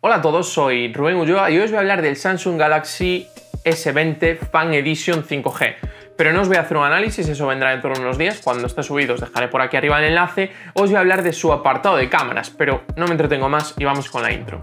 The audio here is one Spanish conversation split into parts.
Hola a todos, soy Rubén Ulloa y hoy os voy a hablar del Samsung Galaxy S20 Fan Edition 5G. Pero no os voy a hacer un análisis, eso vendrá dentro de unos días, cuando esté subido os dejaré por aquí arriba el enlace. Os voy a hablar de su apartado de cámaras, pero no me entretengo más y vamos con la intro.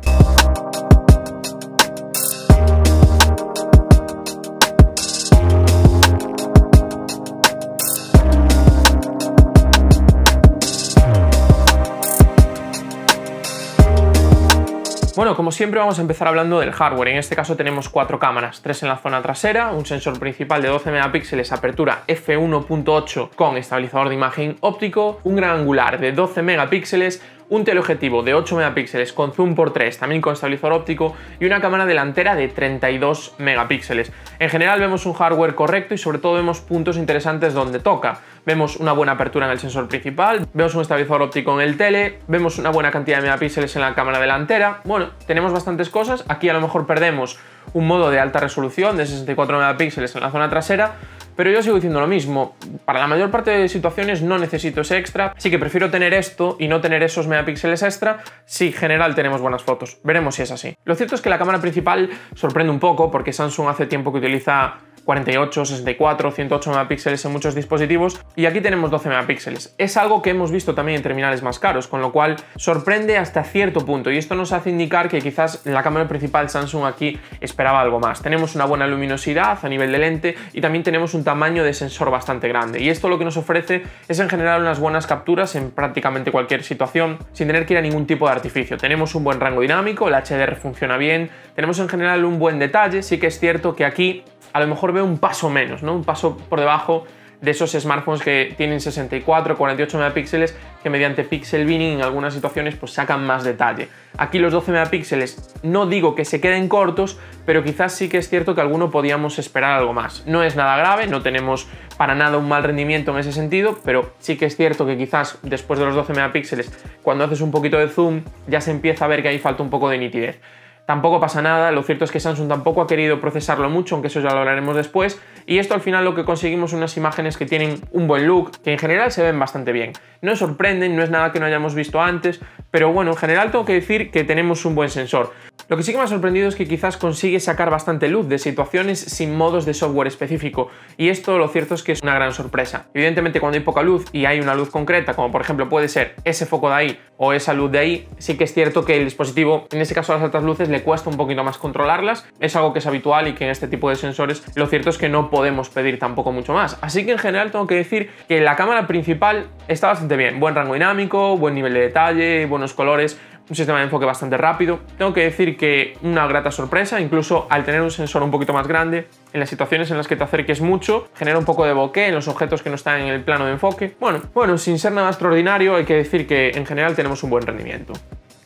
Bueno, como siempre vamos a empezar hablando del hardware. En este caso tenemos 4 cámaras, 3 en la zona trasera, un sensor principal de 12 megapíxeles, apertura f1.8 con estabilizador de imagen óptico, un gran angular de 12 megapíxeles, un teleobjetivo de 8 megapíxeles con zoom por 3, también con estabilizador óptico, y una cámara delantera de 32 megapíxeles. En general vemos un hardware correcto y sobre todo vemos puntos interesantes donde toca. Vemos una buena apertura en el sensor principal, vemos un estabilizador óptico en el tele, vemos una buena cantidad de megapíxeles en la cámara delantera. Bueno, tenemos bastantes cosas. Aquí a lo mejor perdemos un modo de alta resolución de 64 megapíxeles en la zona trasera, pero yo sigo diciendo lo mismo. Para la mayor parte de situaciones no necesito ese extra, así que prefiero tener esto y no tener esos megapíxeles extra si en general tenemos buenas fotos. Veremos si es así. Lo cierto es que la cámara principal sorprende un poco porque Samsung hace tiempo que utiliza 48, 64, 108 megapíxeles en muchos dispositivos y aquí tenemos 12 megapíxeles. Es algo que hemos visto también en terminales más caros, con lo cual sorprende hasta cierto punto y esto nos hace indicar que quizás en la cámara principal Samsung aquí esperaba algo más. Tenemos una buena luminosidad a nivel de lente y también tenemos un tamaño de sensor bastante grande y esto lo que nos ofrece es en general unas buenas capturas en prácticamente cualquier situación sin tener que ir a ningún tipo de artificio. Tenemos un buen rango dinámico, el HDR funciona bien, tenemos en general un buen detalle. Sí que es cierto que aquí a lo mejor veo un paso menos, ¿no? Un paso por debajo de esos smartphones que tienen 64, 48 megapíxeles que mediante pixel binning en algunas situaciones pues sacan más detalle. Aquí los 12 megapíxeles no digo que se queden cortos, pero quizás sí que es cierto que alguno podíamos esperar algo más. No es nada grave, no tenemos para nada un mal rendimiento en ese sentido, pero sí que es cierto que quizás después de los 12 megapíxeles, cuando haces un poquito de zoom, ya se empieza a ver que ahí falta un poco de nitidez. Tampoco pasa nada, lo cierto es que Samsung tampoco ha querido procesarlo mucho, aunque eso ya lo hablaremos después, y esto al final lo que conseguimos son unas imágenes que tienen un buen look, que en general se ven bastante bien. No sorprenden, no es nada que no hayamos visto antes, pero bueno, en general tengo que decir que tenemos un buen sensor. Lo que sí que me ha sorprendido es que quizás consigue sacar bastante luz de situaciones sin modos de software específico, y esto lo cierto es que es una gran sorpresa. Evidentemente cuando hay poca luz y hay una luz concreta, como por ejemplo puede ser ese foco de ahí o esa luz de ahí, sí que es cierto que el dispositivo, en este caso las altas luces, le cuesta un poquito más controlarlas. Es algo que es habitual y que en este tipo de sensores lo cierto es que no podemos pedir tampoco mucho más. Así que en general tengo que decir que la cámara principal está bastante bien. Buen rango dinámico, buen nivel de detalle, buenos colores, un sistema de enfoque bastante rápido. Tengo que decir que una grata sorpresa, incluso al tener un sensor un poquito más grande, en las situaciones en las que te acerques mucho, genera un poco de bokeh en los objetos que no están en el plano de enfoque. Bueno, sin ser nada extraordinario, hay que decir que en general tenemos un buen rendimiento.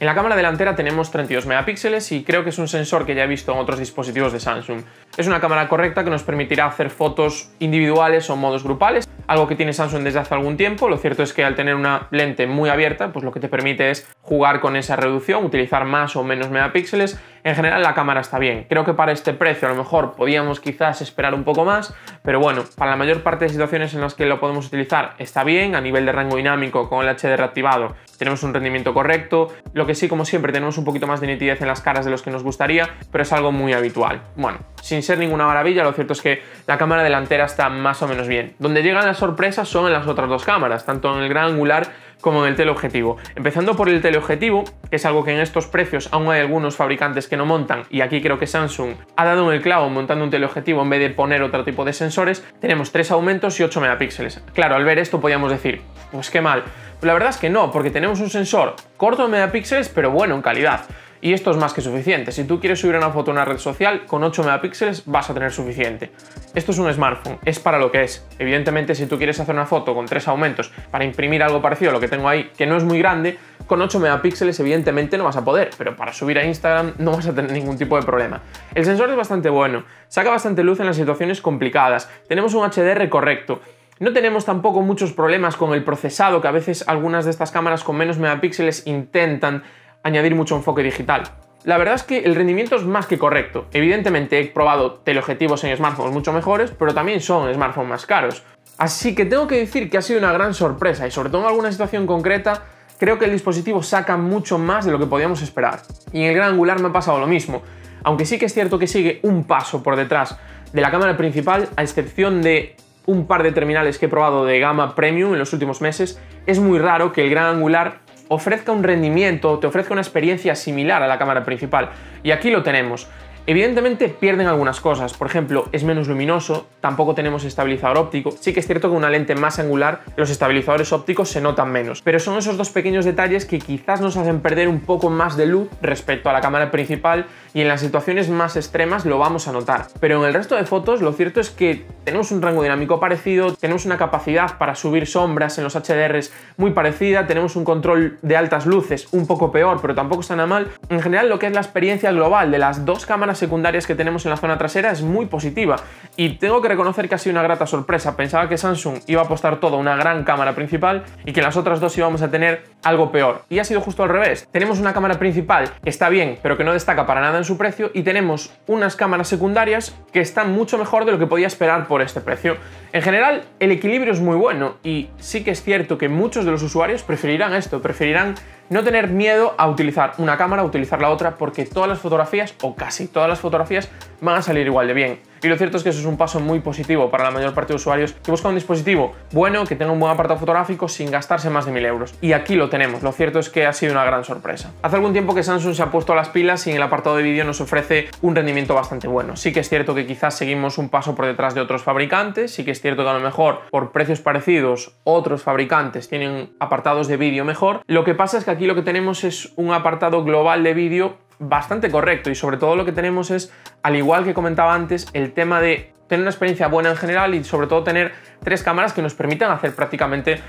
En la cámara delantera tenemos 32 megapíxeles y creo que es un sensor que ya he visto en otros dispositivos de Samsung. Es una cámara correcta que nos permitirá hacer fotos individuales o modos grupales, algo que tiene Samsung desde hace algún tiempo. Lo cierto es que al tener una lente muy abierta, pues lo que te permite es jugar con esa reducción, utilizar más o menos megapíxeles. En general la cámara está bien. Creo que para este precio a lo mejor podíamos quizás esperar un poco más, pero bueno, para la mayor parte de situaciones en las que lo podemos utilizar está bien. A nivel de rango dinámico con el HDR activado tenemos un rendimiento correcto. Lo que sí, como siempre, tenemos un poquito más de nitidez en las caras de los que nos gustaría, pero es algo muy habitual. Bueno, sin ser ninguna maravilla, lo cierto es que la cámara delantera está más o menos bien. Donde llegan las sorpresas son en las otras dos cámaras, tanto en el gran angular como en el teleobjetivo. Empezando por el teleobjetivo, que es algo que en estos precios aún hay algunos fabricantes que no montan, y aquí creo que Samsung ha dado en el clavo montando un teleobjetivo en vez de poner otro tipo de sensores. Tenemos 3 aumentos y 8 megapíxeles. Claro, al ver esto podíamos decir, pues qué mal. Pero la verdad es que no, porque tenemos un sensor corto de megapíxeles, pero bueno en calidad. Y esto es más que suficiente. Si tú quieres subir una foto a una red social, con 8 megapíxeles vas a tener suficiente. Esto es un smartphone, es para lo que es. Evidentemente, si tú quieres hacer una foto con 3 aumentos para imprimir algo parecido a lo que tengo ahí, que no es muy grande, con 8 megapíxeles evidentemente no vas a poder, pero para subir a Instagram no vas a tener ningún tipo de problema. El sensor es bastante bueno, saca bastante luz en las situaciones complicadas, tenemos un HDR correcto. No tenemos tampoco muchos problemas con el procesado, que a veces algunas de estas cámaras con menos megapíxeles intentan añadir mucho enfoque digital. La verdad es que el rendimiento es más que correcto. Evidentemente he probado teleobjetivos en smartphones mucho mejores, pero también son smartphones más caros. Así que tengo que decir que ha sido una gran sorpresa y sobre todo en alguna situación concreta creo que el dispositivo saca mucho más de lo que podíamos esperar. Y en el gran angular me ha pasado lo mismo, aunque sí que es cierto que sigue un paso por detrás de la cámara principal, a excepción de un par de terminales que he probado de gama premium en los últimos meses, es muy raro que el gran angular ofrezca un rendimiento, te ofrezca una experiencia similar a la cámara principal. Y aquí lo tenemos. Evidentemente pierden algunas cosas, por ejemplo, es menos luminoso, tampoco tenemos estabilizador óptico. Sí que es cierto que una lente más angular, los estabilizadores ópticos se notan menos, pero son esos dos pequeños detalles que quizás nos hacen perder un poco más de luz respecto a la cámara principal, y en las situaciones más extremas lo vamos a notar. Pero en el resto de fotos lo cierto es que tenemos un rango dinámico parecido, tenemos una capacidad para subir sombras en los HDRs muy parecida, tenemos un control de altas luces un poco peor, pero tampoco está nada mal. En general, lo que es la experiencia global de las dos cámaras secundarias que tenemos en la zona trasera es muy positiva, y tengo que reconocer que ha sido una grata sorpresa. Pensaba que Samsung iba a apostar todo a una gran cámara principal y que en las otras dos íbamos a tener algo peor, y ha sido justo al revés. Tenemos una cámara principal que está bien, pero que no destaca para nada en su precio, y tenemos unas cámaras secundarias que están mucho mejor de lo que podía esperar por este precio. En general, el equilibrio es muy bueno, y sí que es cierto que muchos de los usuarios preferirán esto, preferirán no tener miedo a utilizar una cámara, a utilizar la otra, porque todas las fotografías, o casi todas las fotografías, van a salir igual de bien. Y lo cierto es que eso es un paso muy positivo para la mayor parte de usuarios que buscan un dispositivo bueno, que tenga un buen apartado fotográfico sin gastarse más de 1000 euros. Y aquí lo tenemos, lo cierto es que ha sido una gran sorpresa. Hace algún tiempo que Samsung se ha puesto a las pilas y en el apartado de vídeo nos ofrece un rendimiento bastante bueno. Sí que es cierto que quizás seguimos un paso por detrás de otros fabricantes, sí que es cierto que a lo mejor por precios parecidos otros fabricantes tienen apartados de vídeo mejor. Lo que pasa es que aquí lo que tenemos es un apartado global de vídeo bastante correcto, y sobre todo lo que tenemos es, al igual que comentaba antes, el tema de tener una experiencia buena en general y sobre todo tener tres cámaras que nos permitan hacer prácticamente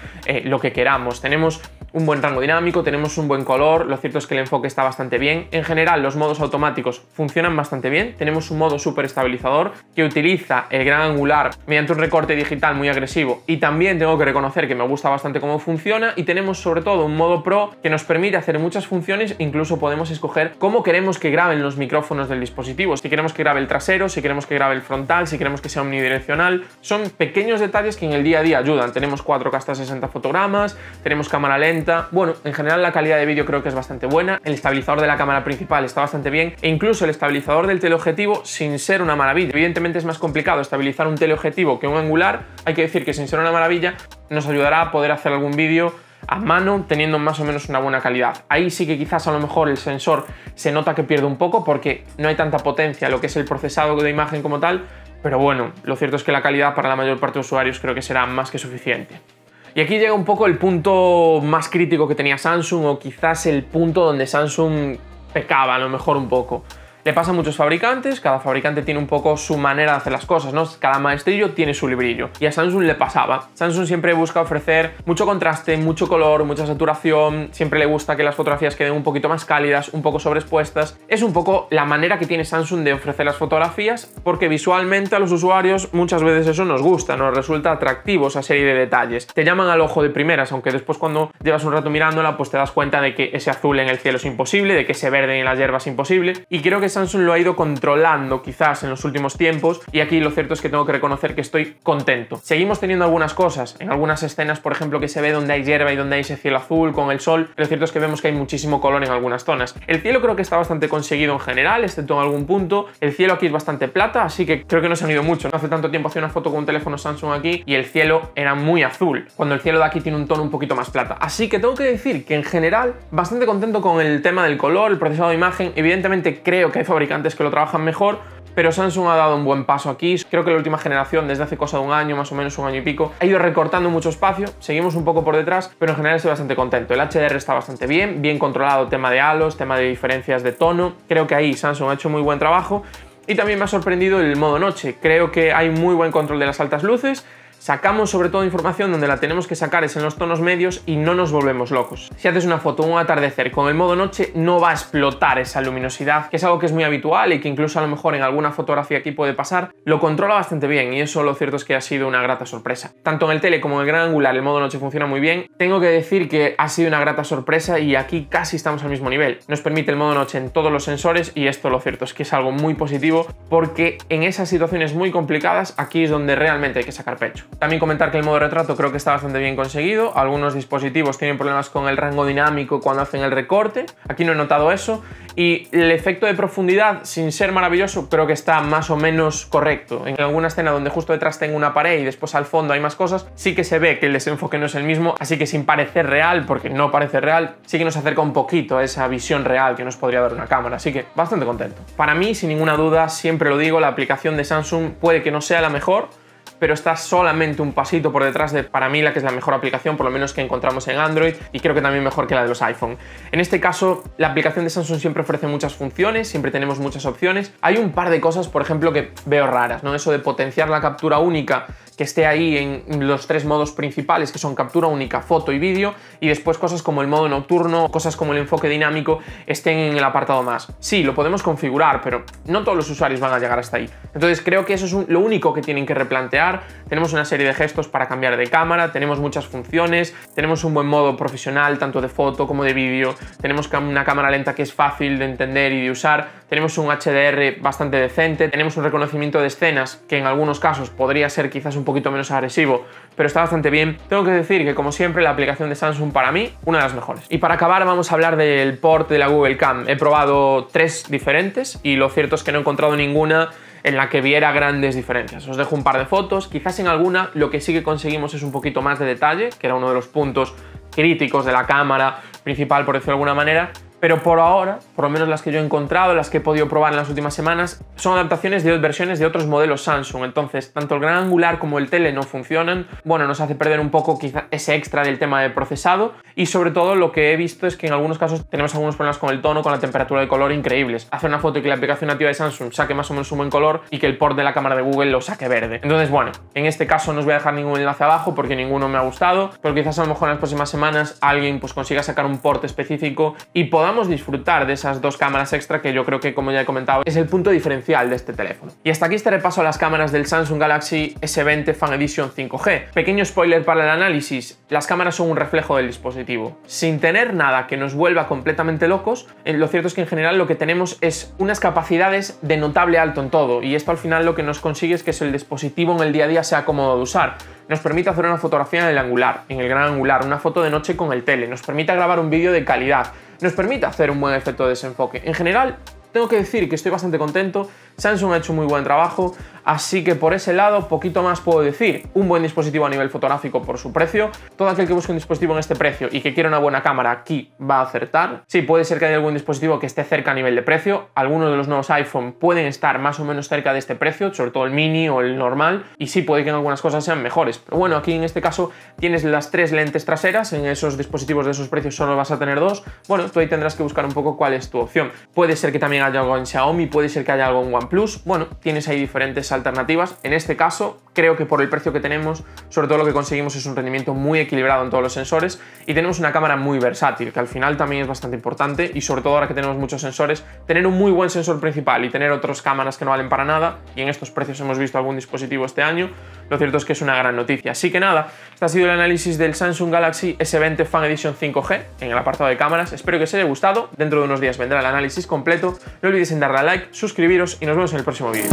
lo que queramos. Tenemos un buen rango dinámico, tenemos un buen color, lo cierto es que el enfoque está bastante bien. En general, los modos automáticos funcionan bastante bien. Tenemos un modo súper estabilizador que utiliza el gran angular mediante un recorte digital muy agresivo, y también tengo que reconocer que me gusta bastante cómo funciona. Y tenemos sobre todo un modo Pro que nos permite hacer muchas funciones, incluso podemos escoger cómo queremos que graben los micrófonos del dispositivo, si queremos que grabe el trasero, si queremos que grabe el frontal, si queremos que sea omnidireccional. Son pequeños detalles que en el día a día ayudan. Tenemos 4K hasta 60 fotogramas, tenemos cámara lenta. Bueno, en general la calidad de vídeo creo que es bastante buena, el estabilizador de la cámara principal está bastante bien, e incluso el estabilizador del teleobjetivo, sin ser una maravilla. Evidentemente es más complicado estabilizar un teleobjetivo que un angular, hay que decir que sin ser una maravilla nos ayudará a poder hacer algún vídeo a mano teniendo más o menos una buena calidad. Ahí sí que quizás a lo mejor el sensor se nota que pierde un poco porque no hay tanta potencia lo que es el procesado de imagen como tal, pero bueno, lo cierto es que la calidad para la mayor parte de usuarios creo que será más que suficiente. Y aquí llega un poco el punto más crítico que tenía Samsung, o quizás el punto donde Samsung pecaba a lo mejor un poco. Le pasa a muchos fabricantes, cada fabricante tiene un poco su manera de hacer las cosas, ¿no? Cada maestrillo tiene su librillo, y a Samsung le pasaba. Samsung siempre busca ofrecer mucho contraste, mucho color, mucha saturación, siempre le gusta que las fotografías queden un poquito más cálidas, un poco sobreexpuestas. Es un poco la manera que tiene Samsung de ofrecer las fotografías, porque visualmente a los usuarios muchas veces eso nos gusta, nos resulta atractivo esa serie de detalles. Te llaman al ojo de primeras, aunque después cuando llevas un rato mirándola pues te das cuenta de que ese azul en el cielo es imposible, de que ese verde en las hierbas es imposible, y creo que Samsung lo ha ido controlando quizás en los últimos tiempos, y aquí lo cierto es que tengo que reconocer que estoy contento. Seguimos teniendo algunas cosas, en algunas escenas por ejemplo que se ve donde hay hierba y donde hay ese cielo azul con el sol, lo cierto es que vemos que hay muchísimo color en algunas zonas. El cielo creo que está bastante conseguido en general, excepto en algún punto. El cielo aquí es bastante plata, así que creo que no se han ido mucho. No hace tanto tiempo hacía una foto con un teléfono Samsung aquí y el cielo era muy azul, cuando el cielo de aquí tiene un tono un poquito más plata. Así que tengo que decir que en general bastante contento con el tema del color, el procesado de imagen. Evidentemente creo que hay fabricantes que lo trabajan mejor, pero Samsung ha dado un buen paso aquí. Creo que la última generación, desde hace cosa de un año, más o menos un año y pico, ha ido recortando mucho espacio. Seguimos un poco por detrás, pero en general estoy bastante contento. El HDR está bastante bien, bien controlado, tema de halos, tema de diferencias de tono. Creo que ahí Samsung ha hecho muy buen trabajo. Y también me ha sorprendido el modo noche. Creo que hay muy buen control de las altas luces. Sacamos sobre todo información donde la tenemos que sacar es en los tonos medios y no nos volvemos locos. Si haces una foto un atardecer con el modo noche no va a explotar esa luminosidad, que es algo que es muy habitual y que incluso a lo mejor en alguna fotografía aquí puede pasar. Lo controla bastante bien y eso lo cierto es que ha sido una grata sorpresa. Tanto en el tele como en el gran angular el modo noche funciona muy bien. Tengo que decir que ha sido una grata sorpresa y aquí casi estamos al mismo nivel. Nos permite el modo noche en todos los sensores y esto lo cierto es que es algo muy positivo, porque en esas situaciones muy complicadas aquí es donde realmente hay que sacar pecho. También comentar que el modo retrato creo que está bastante bien conseguido. Algunos dispositivos tienen problemas con el rango dinámico cuando hacen el recorte. Aquí no he notado eso. Y el efecto de profundidad, sin ser maravilloso, creo que está más o menos correcto. En alguna escena donde justo detrás tengo una pared y después al fondo hay más cosas, sí que se ve que el desenfoque no es el mismo, así que sin parecer real, porque no parece real, sí que nos acerca un poquito a esa visión real que nos podría dar una cámara, así que bastante contento. Para mí, sin ninguna duda, siempre lo digo, la aplicación de Samsung puede que no sea la mejor, pero está solamente un pasito por detrás de, para mí, la que es la mejor aplicación, por lo menos que encontramos en Android, y creo que también mejor que la de los iPhone. En este caso, la aplicación de Samsung siempre ofrece muchas funciones, siempre tenemos muchas opciones. Hay un par de cosas, por ejemplo, que veo raras, ¿no? Eso de potenciar la captura única, que esté ahí en los tres modos principales, que son captura única, foto y vídeo, y después cosas como el modo nocturno, cosas como el enfoque dinámico, estén en el apartado más. Sí, lo podemos configurar, pero no todos los usuarios van a llegar hasta ahí. Entonces creo que eso es lo único que tienen que replantear. Tenemos una serie de gestos para cambiar de cámara, tenemos muchas funciones, tenemos un buen modo profesional, tanto de foto como de vídeo, tenemos una cámara lenta que es fácil de entender y de usar, tenemos un HDR bastante decente, tenemos un reconocimiento de escenas que en algunos casos podría ser quizás un poquito menos agresivo, pero está bastante bien. Tengo que decir que, como siempre, la aplicación de Samsung para mí, una de las mejores. Y para acabar vamos a hablar del port de la Google Cam. He probado 3 diferentes y lo cierto es que no he encontrado ninguna en la que viera grandes diferencias. Os dejo un par de fotos, quizás en alguna lo que sí que conseguimos es un poquito más de detalle, que era uno de los puntos críticos de la cámara principal, por decirlo de alguna manera, pero por ahora, por lo menos las que yo he encontrado, las que he podido probar en las últimas semanas, son adaptaciones de versiones de otros modelos Samsung. Entonces, tanto el gran angular como el tele no funcionan. Bueno, nos hace perder un poco quizá ese extra del tema de procesado, y sobre todo lo que he visto es que en algunos casos tenemos algunos problemas con el tono, con la temperatura de color increíbles. Hacer una foto y que la aplicación nativa de Samsung saque más o menos un buen color y que el port de la cámara de Google lo saque verde. Entonces, bueno, en este caso no os voy a dejar ningún enlace abajo porque ninguno me ha gustado, pero quizás a lo mejor en las próximas semanas alguien pues consiga sacar un port específico y podamos disfrutar de esas 2 cámaras extra, que yo creo que, como ya he comentado, es el punto diferencial de este teléfono. Y hasta aquí este repaso a las cámaras del Samsung Galaxy S20 Fan Edition 5G. Pequeño spoiler para el análisis: las cámaras son un reflejo del dispositivo. Sin tener nada que nos vuelva completamente locos, lo cierto es que en general lo que tenemos es unas capacidades de notable alto en todo, y esto al final lo que nos consigue es que el dispositivo en el día a día sea cómodo de usar. Nos permite hacer una fotografía en el angular, en el gran angular, una foto de noche con el tele, nos permite grabar un vídeo de calidad, nos permite hacer un buen efecto de desenfoque. En general, tengo que decir que estoy bastante contento. Samsung ha hecho muy buen trabajo, así que por ese lado poquito más puedo decir. Un buen dispositivo a nivel fotográfico por su precio. Todo aquel que busque un dispositivo en este precio y que quiera una buena cámara aquí va a acertar. Sí, puede ser que haya algún dispositivo que esté cerca a nivel de precio. Algunos de los nuevos iPhone pueden estar más o menos cerca de este precio, sobre todo el mini o el normal, y sí, puede que en algunas cosas sean mejores. Pero bueno, aquí en este caso tienes las 3 lentes traseras. En esos dispositivos de esos precios solo vas a tener 2. Bueno, tú ahí tendrás que buscar un poco cuál es tu opción. Puede ser que también haya algo en Xiaomi, puede ser que haya algo en OnePlus. Bueno, tienes ahí diferentes alternativas. En este caso, creo que por el precio que tenemos, sobre todo lo que conseguimos es un rendimiento muy equilibrado en todos los sensores, y tenemos una cámara muy versátil, que al final también es bastante importante, y sobre todo ahora que tenemos muchos sensores, tener un muy buen sensor principal y tener otras cámaras que no valen para nada, y en estos precios hemos visto algún dispositivo este año, lo cierto es que es una gran noticia. Así que nada, este ha sido el análisis del Samsung Galaxy S20 Fan Edition 5G en el apartado de cámaras. Espero que os haya gustado. Dentro de unos días vendrá el análisis completo. No olvidéis en darle a like, suscribiros y nos vemos en el próximo vídeo.